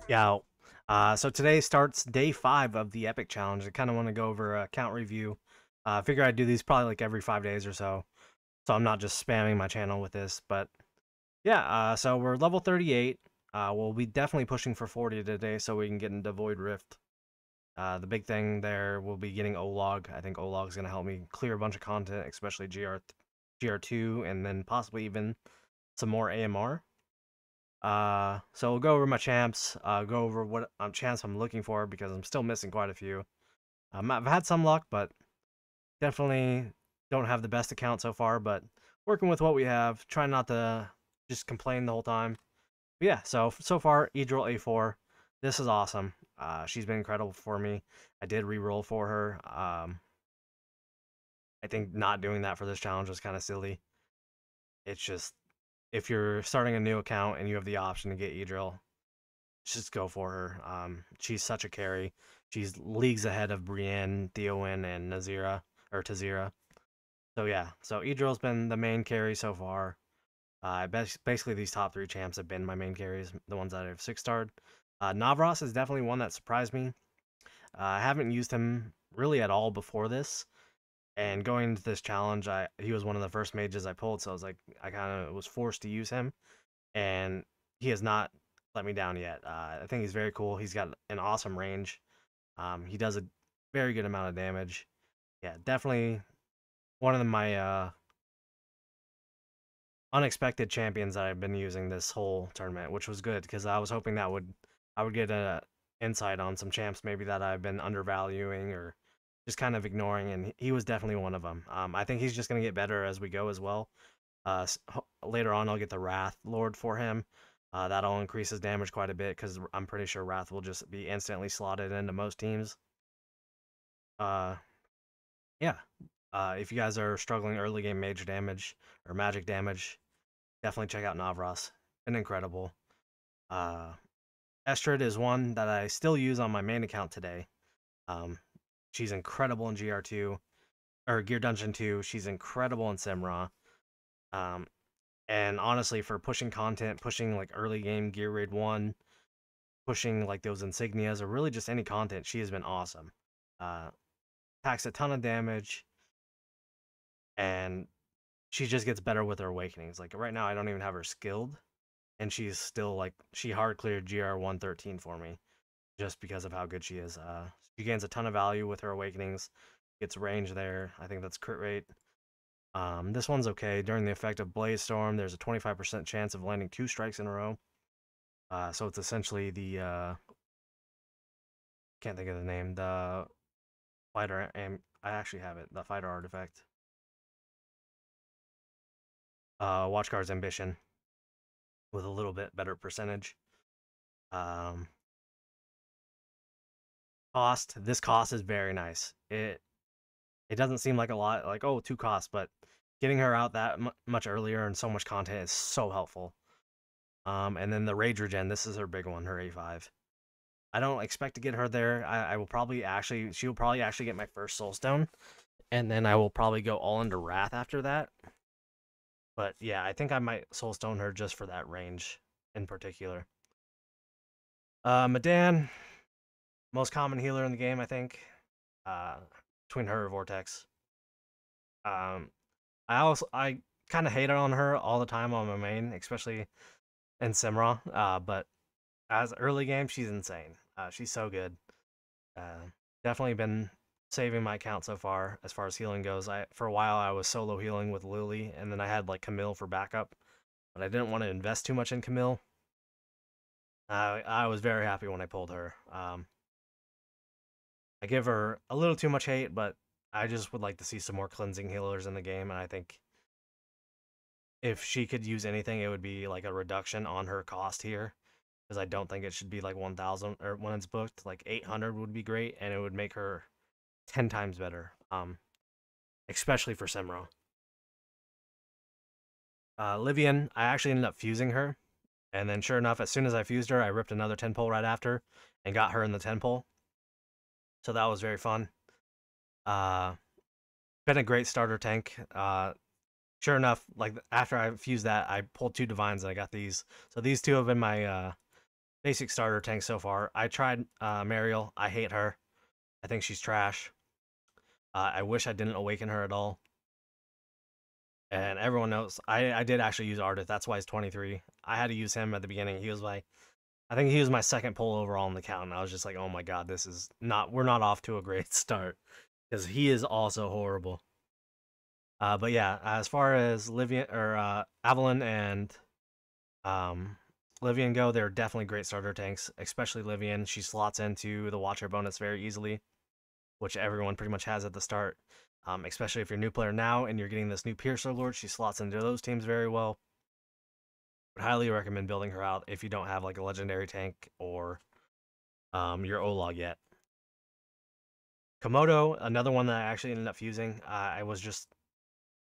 Yeah. So today starts day 5 of the Epic Challenge. I kind of want to go over a count review. I figure I'd do these probably like every 5 days or so. So I'm not just spamming my channel with this. But yeah, so we're level 38. We'll be definitely pushing for 40 today so we can get into Void Rift. The big thing there will be getting O-Log. I think O-Log is going to help me clear a bunch of content, especially GR2, and then possibly even some more AMR. So we'll go over my champs, go over what champs I'm looking for because I'm still missing quite a few. I've had some luck, but definitely don't have the best account so far, but working with what we have, trying not to just complain the whole time. But yeah, so far, Idril A4, this is awesome. She's been incredible for me. I did re-roll for her. I think not doing that for this challenge was kind of silly. It's just, if you're starting a new account and you have the option to get Idril, just go for her. She's such a carry. She's leagues ahead of Brienne, Theowen, and Nazira or Tazira. So yeah, so Idril's been the main carry so far. Basically these top 3 champs have been my main carries, the ones that I've 6-starred. Navos is definitely one that surprised me. I haven't used him really at all before this, and going into this challenge, he was one of the first mages I pulled, so I was like, I kind of was forced to use him, and he has not let me down yet. I think he's very cool. He's got an awesome range. He does a very good amount of damage. Yeah, definitely one of my unexpected champions that I've been using this whole tournament, which was good because I was hoping that I would get a insight on some champs maybe that I've been undervaluing or just kind of ignoring, and he was definitely one of them. I think he's just gonna get better as we go as well. Later on, I'll get the Wrath Lord for him. That'll increase his damage quite a bit because I'm pretty sure Wrath will just be instantly slotted into most teams. Uh, yeah. If you guys are struggling early game mage damage or magic damage, definitely check out Navros. Been incredible. Uh, Estd is one that I still use on my main account today. Um, she's incredible in GR2 or Gear Dungeon 2. She's incredible in Simra. Um, and honestly, for pushing content, pushing like early game Gear Raid 1, pushing like those insignias, or really just any content, she has been awesome. Uh, Packs a ton of damage, and she just gets better with her awakenings. Like right now, I don't even have her skilled, and she's still like she hard cleared GR 113 for me just because of how good she is. She gains a ton of value with her awakenings, gets range there. I think that's crit rate. This one's okay. During the effect of Blaze Storm, there's a 25% chance of landing 2 strikes in a row. So it's essentially the can't think of the name. The fighter, and I actually have it. The fighter artifact. Watchguard's ambition with a little bit better percentage. Um, Cost. This cost is very nice. It doesn't seem like a lot, like oh 2 costs, but getting her out that much earlier and so much content is so helpful. And then the rage regen. This is her big one. Her A5. I don't expect to get her there. I will probably actually, she will probably actually get my first soulstone, and then I will probably go all into Wrath after that. But yeah, I think I might soulstone her just for that range in particular. Madan, most common healer in the game, I think. Uh, Between her and Vortex. Um, I kind of hate on her all the time on my main, especially in Simra. But as early game, she's insane. She's so good. Uh, Definitely been saving my account so far as healing goes. For a while I was solo healing with Lily, and then I had like Camille for backup, but I didn't want to invest too much in Camille. I was very happy when I pulled her. I give her a little too much hate, but I just would like to see some more cleansing healers in the game, and I think if she could use anything, it would be like a reduction on her cost here, because I don't think it should be like 1,000 or when it's booked. Like 800 would be great, and it would make her 10 times better. Especially for Simro. Livian, I actually ended up fusing her, and then sure enough, as soon as I fused her, I ripped another 10 pole right after and got her in the 10 pole. So that was very fun. Uh, Been a great starter tank. Sure enough, like after I fused that, I pulled 2 divines and I got these. So these 2 have been my basic starter tank so far. I tried Mariel. I hate her. I think she's trash. I wish I didn't awaken her at all. And everyone knows I did actually use Ardith. That's why he's 23. I had to use him at the beginning. He was my I think he was my second pull overall in the count. And I was just like, oh my god, this is not we're not off to a great start because he is also horrible. But yeah, as far as Livian or Avalon and um, Livian go, they're definitely great starter tanks, especially Livian. She slots into the Watcher bonus very easily, which everyone pretty much has at the start. Especially if you're a new player now and you're getting this new Piercer Lord, she slots into those teams very well. Would highly recommend building her out if you don't have like a legendary tank or your Olog yet. Komodo, another one that I actually ended up fusing. I was just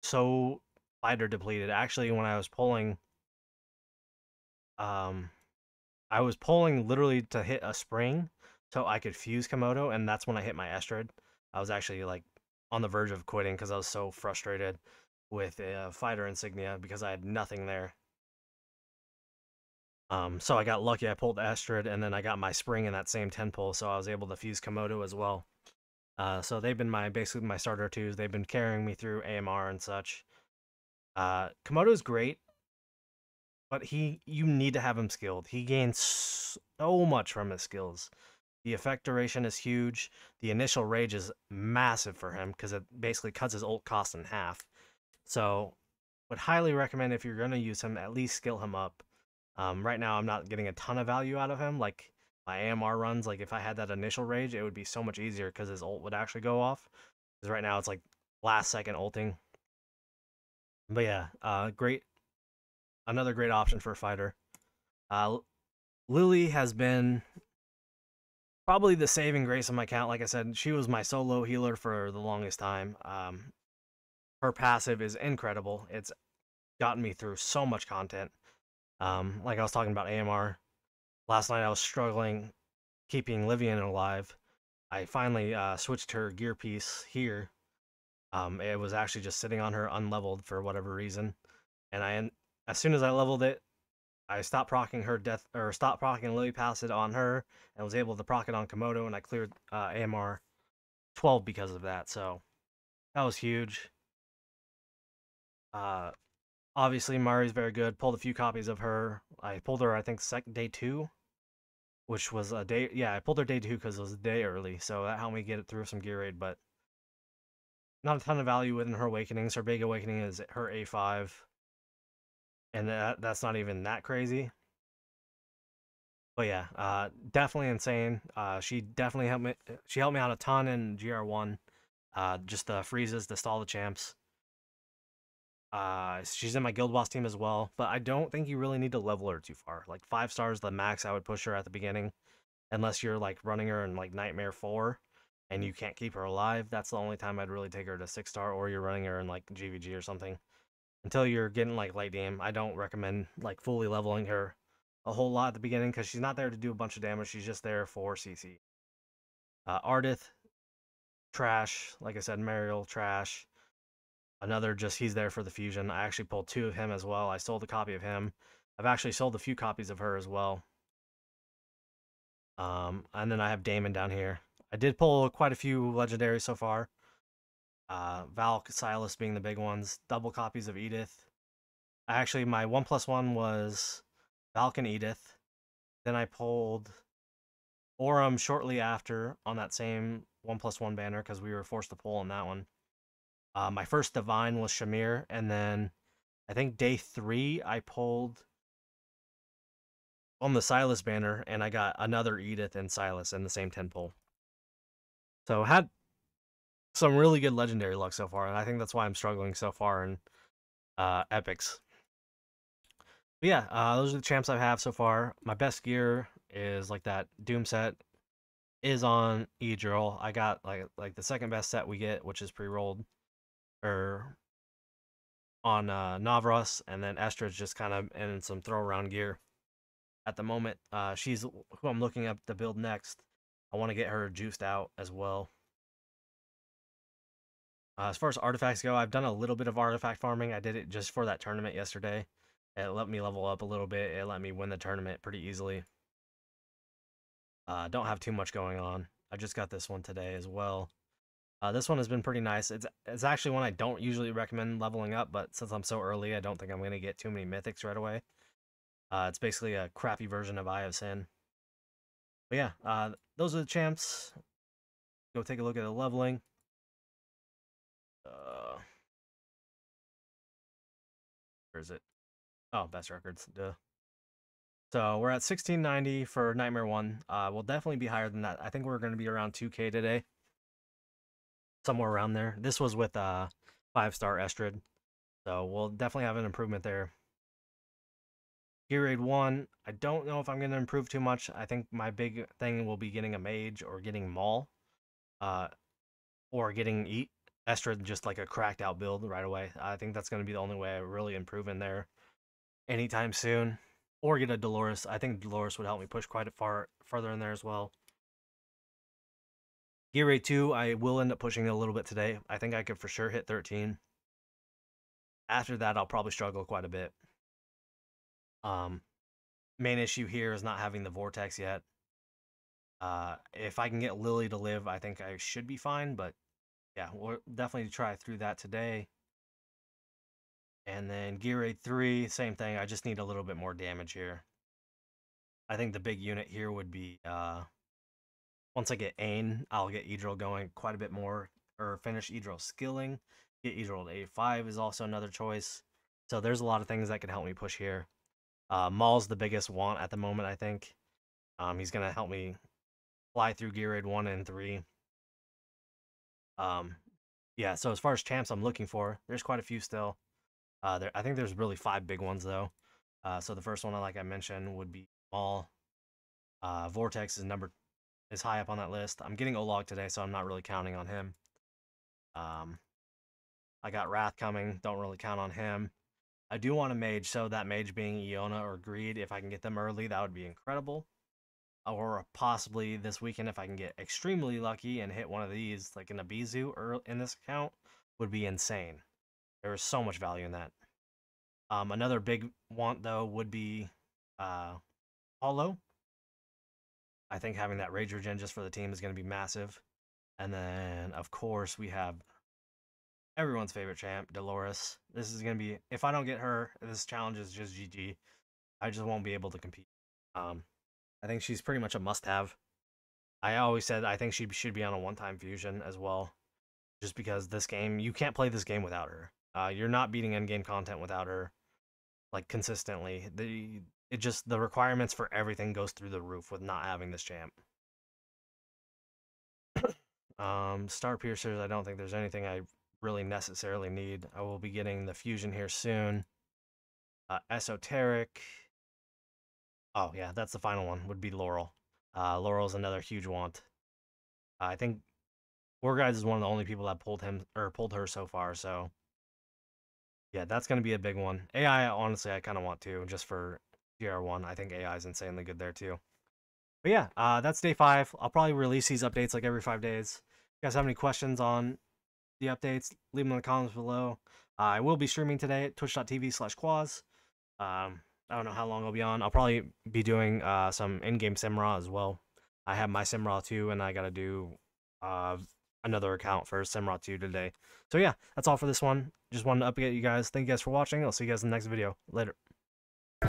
so fighter depleted. Actually, when um, I was pulling literally to hit a spring so I could fuse Komodo, and that's when I hit my Estd. I was actually like on the verge of quitting because I was so frustrated with a fighter insignia because I had nothing there. So I got lucky. I pulled Estd, and then I got my spring in that same 10 pull, so I was able to fuse Komodo as well. So they've been basically my starter twos. They've been carrying me through AMR and such. Komodo's great, but you need to have him skilled. He gains so much from his skills. The effect duration is huge. The initial rage is massive for him because it basically cuts his ult cost in half. So, would highly recommend if you're going to use him, at least skill him up. Right now, I'm not getting a ton of value out of him. Like my AMR runs, like if I had that initial rage, it would be so much easier because his ult would actually go off. Because right now it's like last second ulting. But yeah, another great option for a fighter. Lily has been probably the saving grace of my account. Like I said, she was my solo healer for the longest time. Her passive is incredible. It's gotten me through so much content. Like I was talking about AMR. Last night I was struggling keeping Livian alive. I finally switched her gear piece here. It was actually just sitting on her unleveled for whatever reason. And as soon as I leveled it, I stopped proccing her death or stopped proccing Lily Passive on her and was able to proc it on Komodo, and I cleared AMR 12 because of that. So that was huge. Uh, Obviously Mari's very good. Pulled a few copies of her. I pulled her I think day 2, which was a day. Yeah, I pulled her day 2 because it was a day early, so that helped me get it through some gear raid. But not a ton of value within her awakenings. Her big awakening is her A5, and that's not even that crazy. But yeah, definitely insane. She definitely helped me. She helped me out a ton in GR1. Just the freezes to stall the champs. She's in my guild boss team as well, but I don't think you really need to level her too far. Like 5 stars, the max I would push her at the beginning, unless you're like running her in like Nightmare 4, and you can't keep her alive. That's the only time I'd really take her to 6 star, or you're running her in like GVG or something. Until you're getting like late game, I don't recommend like fully leveling her a whole lot at the beginning because she's not there to do a bunch of damage. She's just there for CC. Ardith, trash. Like I said, Mariel, trash. Another just he's there for the fusion. I actually pulled 2 of him as well. I sold a copy of him. I've actually sold a few copies of her as well. And then I have Damon down here. I did pull quite a few legendaries so far. Valk, Silas being the big ones. Double copies of Edith. Actually, my 1+1 was Valk and Edith. Then I pulled Aurum shortly after on that same 1+1 banner because we were forced to pull on that one. My first Divine was Shamir, and then I think day 3 I pulled on the Silas banner, and I got another Edith and Silas in the same 10 pull. So had some really good legendary luck so far, and I think that's why I'm struggling so far in epics. But yeah, those are the champs I have so far. My best gear is like that Doom set is on Edrill. I got like the second best set we get, which is pre-rolled, or on Navos, and then Estd's just kind of in some throw around gear at the moment. She's who I'm looking up to build next. I want to get her juiced out as well. As far as artifacts go, I've done a little bit of artifact farming. I did it just for that tournament yesterday. It let me level up a little bit. It let me win the tournament pretty easily. Don't have too much going on. I just got this one today as well. This one has been pretty nice. It's actually one I don't usually recommend leveling up, but since I'm so early, I don't think I'm gonna get too many mythics right away. It's basically a crappy version of Eye of Sin. But yeah, those are the champs. Go take a look at the leveling. Where is it? Oh, best records. Duh. So we're at 1690 for Nightmare 1. We'll definitely be higher than that. I think we're going to be around 2k today. Somewhere around there. This was with 5-star Estd. So we'll definitely have an improvement there. Gear Raid 1, I don't know if I'm going to improve too much. I think my big thing will be getting a mage or getting Maul. Or getting Estd just like a cracked out build right away. I think that's going to be the only way I really improve in there anytime soon. Or get a Dolores. I think Dolores would help me push quite further in there as well. Gear Raid 2, I will end up pushing a little bit today. I think I could for sure hit 13. After that, I'll probably struggle quite a bit. Main issue here is not having the Vortex yet. If I can get Lily to live, I think I should be fine, but yeah, we'll definitely try through that today. And then Gear Raid 3, same thing. I just need a little bit more damage here. I think the big unit here would be, once I get Ain, I'll get Edril going quite a bit more, or finish Edril skilling. Get Edril to A5 is also another choice. So there's a lot of things that can help me push here. Maul's the biggest want at the moment, I think. He's going to help me fly through Gear Raid 1 and 3. Yeah, so as far as champs I'm looking for, there's quite a few still. I think there's really 5 big ones, though. So the first one, like I mentioned, would be Maul. Vortex is high up on that list. I'm getting Olog today, so I'm not really counting on him. I got Wrath coming. Don't really count on him. I do want a mage, so that mage being Iona or Greed, if I can get them early, that would be incredible. Or possibly this weekend, if I can get extremely lucky and hit one of these, like an Abizu in this account, would be insane. There is so much value in that. Another big want, though, would be Hollow. I think having that Rage Regen just for the team is going to be massive. And then, of course, we have everyone's favorite champ, Dolores. This is going to be, if I don't get her, this challenge is just GG. I just won't be able to compete. I think she's pretty much a must-have. I always said I think she should be on a one-time fusion as well. Just because this game, you can't play this game without her. You're not beating endgame content without her, like, consistently. The requirements for everything goes through the roof with not having this champ. Star Piercers, I don't think there's anything I really necessarily need. I will be getting the fusion here soon. Esoteric. Oh yeah, that's the final one, would be Laurel. Laurel's another huge want. I think Warguides is one of the only people that pulled her so far, so yeah, that's gonna be a big one. AI, honestly, I kind of want to, just for GR1. I think AI is insanely good there too. But yeah, that's day 5. I'll probably release these updates like every 5 days. If you guys have any questions on the updates, leave them in the comments below. I will be streaming today at twitch.tv/Quaz. I don't know how long I'll be on. I'll probably be doing some in-game Simra as well. I have my Simra 2, and I gotta do another account for Simra 2 today. So yeah, that's all for this one. Just wanted to update you guys. Thank you guys for watching. I'll see you guys in the next video. Later.